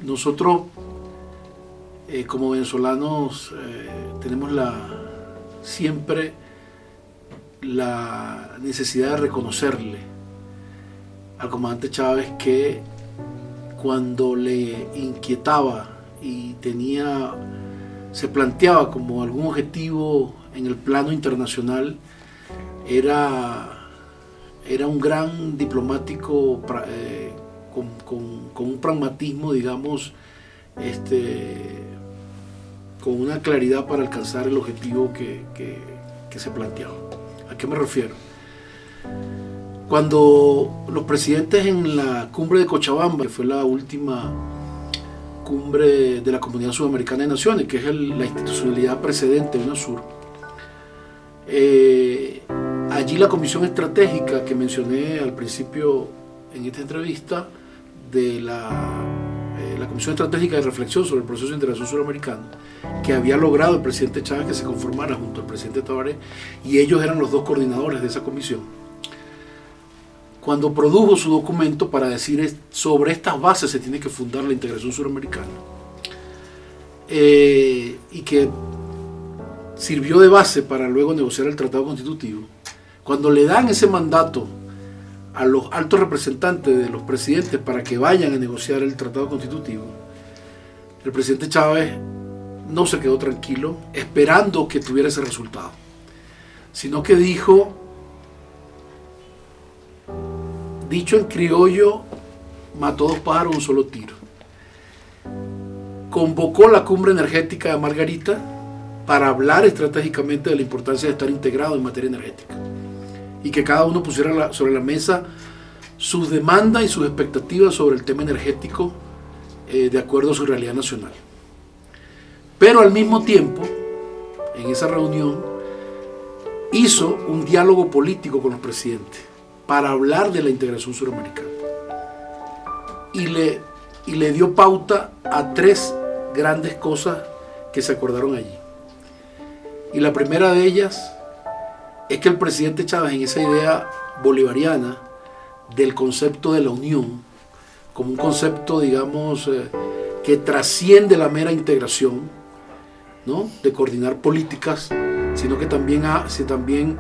nosotros como venezolanos tenemos siempre la necesidad de reconocerle al comandante Chávez que cuando le inquietaba y se planteaba como algún objetivo en el plano internacional, era un gran diplomático con un pragmatismo, digamos, con una claridad para alcanzar el objetivo que se planteaba. ¿A qué me refiero? Cuando los presidentes en la cumbre de Cochabamba, que fue la última cumbre de la Comunidad Sudamericana de Naciones, que es la institucionalidad precedente de UNASUR, allí la comisión estratégica que mencioné al principio en esta entrevista, de la Comisión Estratégica de Reflexión sobre el Proceso de Integración Suramericano, que había logrado el presidente Chávez que se conformara junto al presidente Tabaré, y ellos eran los dos coordinadores de esa comisión, cuando produjo su documento para decir sobre estas bases se tiene que fundar la integración suramericana, y que sirvió de base para luego negociar el tratado constitutivo, cuando le dan ese mandato a los altos representantes de los presidentes para que vayan a negociar el tratado constitutivo, el presidente Chávez no se quedó tranquilo esperando que tuviera ese resultado, sino que dijo, dicho en criollo, mató dos pájaros de un solo tiro. Convocó la cumbre energética de Margarita para hablar estratégicamente de la importancia de estar integrado en materia energética y que cada uno pusiera sobre la mesa sus demandas y sus expectativas sobre el tema energético de acuerdo a su realidad nacional. Pero al mismo tiempo, en esa reunión, hizo un diálogo político con los presidentes para hablar de la integración suramericana y le dio pauta a tres grandes cosas que se acordaron allí. Y la primera de ellas es que el presidente Chávez, en esa idea bolivariana del concepto de la unión, como un concepto, digamos, que trasciende la mera integración, ¿no?, de coordinar políticas, sino que también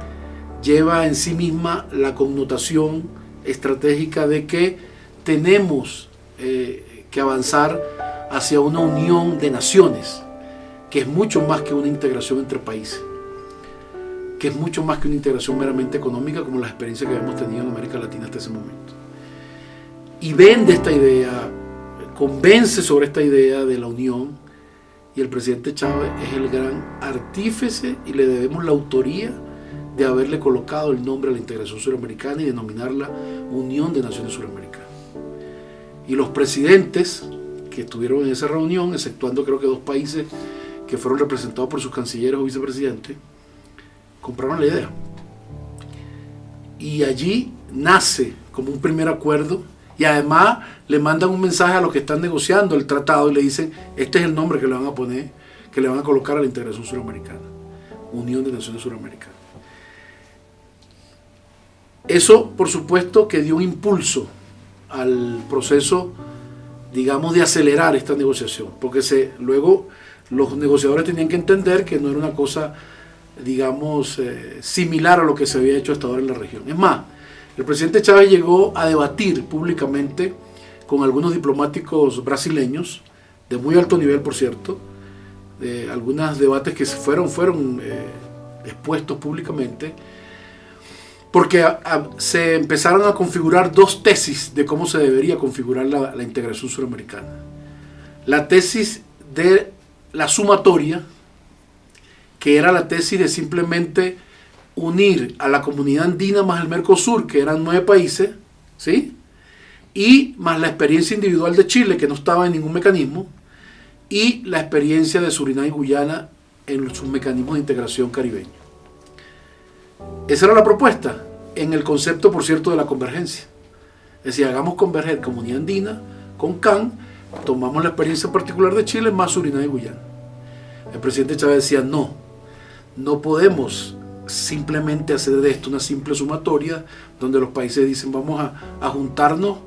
lleva en sí misma la connotación estratégica de que tenemos que avanzar hacia una unión de naciones, que es mucho más que una integración entre países, que es mucho más que una integración meramente económica, como las experiencias que hemos tenido en América Latina hasta ese momento. Y vende esta idea, convence sobre esta idea de la unión, y el presidente Chávez es el gran artífice y le debemos la autoría de haberle colocado el nombre a la integración suramericana y denominarla Unión de Naciones Suramericanas. Y los presidentes que estuvieron en esa reunión, exceptuando creo que 2 países que fueron representados por sus cancilleres o vicepresidentes, compraron la idea. Y allí nace como un primer acuerdo, y además le mandan un mensaje a los que están negociando el tratado y le dicen, este es el nombre que le van a poner, que le van a colocar a la integración suramericana, Unión de Naciones Suramericanas. Eso, por supuesto, que dio un impulso al proceso, digamos, de acelerar esta negociación, porque luego los negociadores tenían que entender que no era una cosa, digamos, similar a lo que se había hecho hasta ahora en la región. Es más, el presidente Chávez llegó a debatir públicamente con algunos diplomáticos brasileños, de muy alto nivel, por cierto, algunos debates que fueron expuestos públicamente, porque se empezaron a configurar 2 tesis de cómo se debería configurar la integración suramericana. La tesis de la sumatoria, que era la tesis de simplemente unir a la comunidad andina más el Mercosur, que eran 9 países, ¿sí?, y más la experiencia individual de Chile, que no estaba en ningún mecanismo, y la experiencia de Surinam y Guyana en sus mecanismos de integración caribeño. Esa era la propuesta, en el concepto, por cierto, de la convergencia. Es decir, hagamos converger comunidad andina con CAN, tomamos la experiencia particular de Chile más Surinam y Guyana. El presidente Chávez decía, no podemos simplemente hacer de esto una simple sumatoria donde los países dicen vamos a juntarnos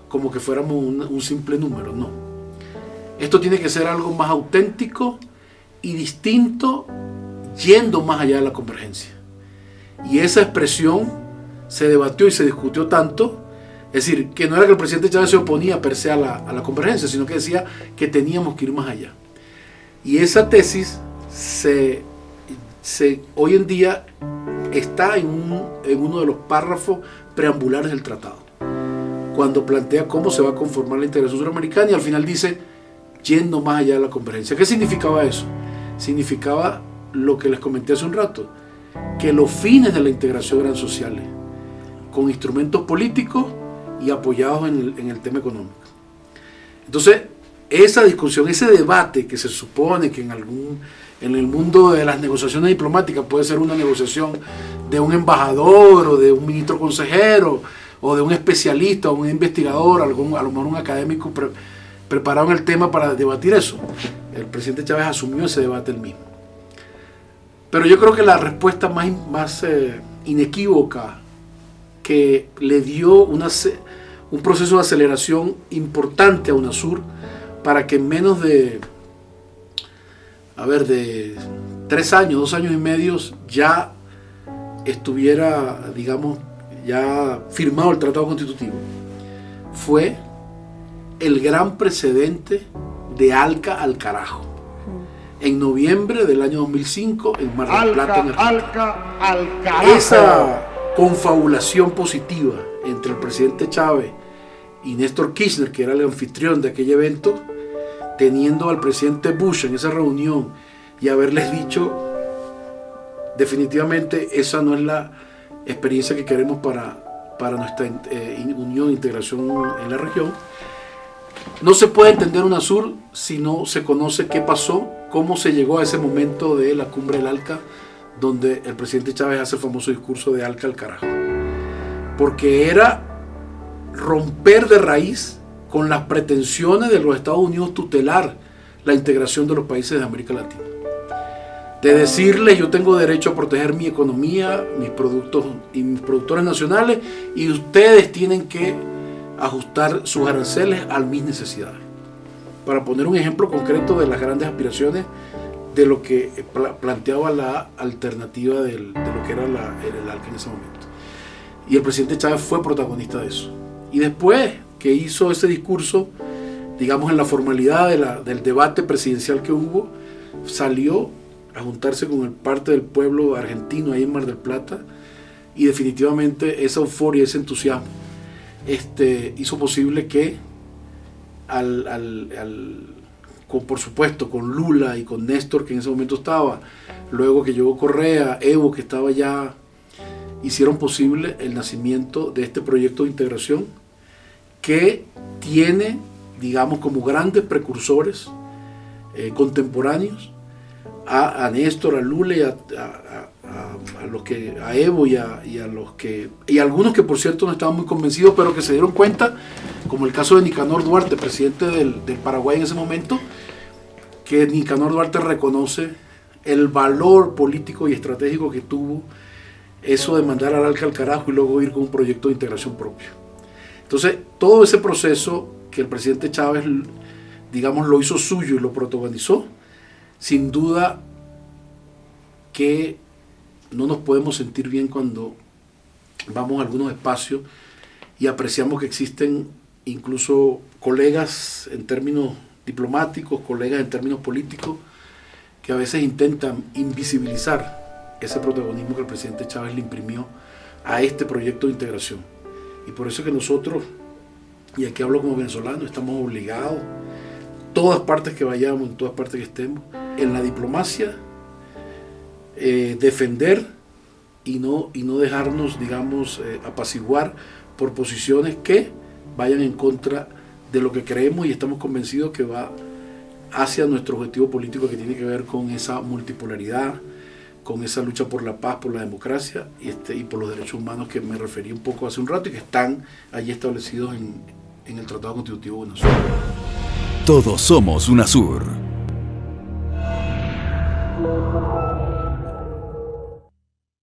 como que fuéramos un simple número. No. Esto tiene que ser algo más auténtico y distinto, yendo más allá de la convergencia. Y esa expresión se debatió y se discutió tanto, es decir, que no era que el presidente Chávez se oponía per se a la convergencia, sino que decía que teníamos que ir más allá. Y esa tesis hoy en día está en uno de los párrafos preambulares del tratado, cuando plantea cómo se va a conformar la integración suramericana, y al final dice, yendo más allá de la convergencia. ¿Qué significaba eso? Significaba lo que les comenté hace un rato, que los fines de la integración eran sociales, con instrumentos políticos y apoyados en el tema económico. Entonces, esa discusión, ese debate que se supone que en el mundo de las negociaciones diplomáticas puede ser una negociación de un embajador o de un ministro consejero o de un especialista o un investigador, a lo mejor un académico preparado en el tema para debatir eso. El presidente Chávez asumió ese debate él mismo. Pero yo creo que la respuesta más inequívoca que le dio un proceso de aceleración importante a UNASUR para que en menos de 3 años, 2 años y medio ya estuviera, digamos, ya firmado el tratado constitutivo, fue el gran precedente de ALCA al carajo. En noviembre del año 2005, en Mar del Plata, en Argentina. ALCA al carajo. Esa confabulación positiva entre el presidente Chávez y Néstor Kirchner, que era el anfitrión de aquel evento, teniendo al presidente Bush en esa reunión y haberles dicho, definitivamente esa no es la experiencia que queremos para nuestra unión e integración en la región. No se puede entender UNASUR si no se conoce qué pasó, cómo se llegó a ese momento de la cumbre del ALCA, donde el presidente Chávez hace el famoso discurso de ALCA al carajo. Porque era romper de raíz con las pretensiones de los Estados Unidos tutelar la integración de los países de América Latina. De decirles, yo tengo derecho a proteger mi economía, mis productos y mis productores nacionales, y ustedes tienen que ajustar sus aranceles a mis necesidades. Para poner un ejemplo concreto de las grandes aspiraciones de lo que planteaba la alternativa de lo que era el ALCA en ese momento. Y el presidente Chávez fue protagonista de eso. Y después que hizo ese discurso, digamos en la formalidad del debate presidencial que hubo, salió a juntarse con parte del pueblo argentino ahí en Mar del Plata, y definitivamente esa euforia, ese entusiasmo hizo posible que por supuesto con Lula y con Néstor, que en ese momento estaba, luego que llegó Correa, Evo, que estaba ya, hicieron posible el nacimiento de este proyecto de integración que tiene, digamos, como grandes precursores contemporáneos a Néstor, a Lula y a Evo y a algunos que por cierto no estaban muy convencidos, pero que se dieron cuenta, como el caso de Nicanor Duarte, presidente del Paraguay en ese momento, que Nicanor Duarte reconoce el valor político y estratégico que tuvo eso de mandar al ALCA al carajo y luego ir con un proyecto de integración propio. Entonces, todo ese proceso que el presidente Chávez, digamos, lo hizo suyo y lo protagonizó, sin duda que no nos podemos sentir bien cuando vamos a algunos espacios y apreciamos que existen incluso colegas en términos diplomáticos, colegas en términos políticos, que a veces intentan invisibilizar ese protagonismo que el presidente Chávez le imprimió a este proyecto de integración. Y por eso que nosotros, y aquí hablo como venezolano, estamos obligados, todas partes que vayamos, en todas partes que estemos, en la diplomacia, defender y no dejarnos, digamos, apaciguar por posiciones que vayan en contra de lo que creemos y estamos convencidos que va hacia nuestro objetivo político, que tiene que ver con esa multipolaridad, con esa lucha por la paz, por la democracia y por los derechos humanos que me referí un poco hace un rato y que están allí establecidos en el Tratado Constitutivo de UNASUR. Todos somos UNASUR.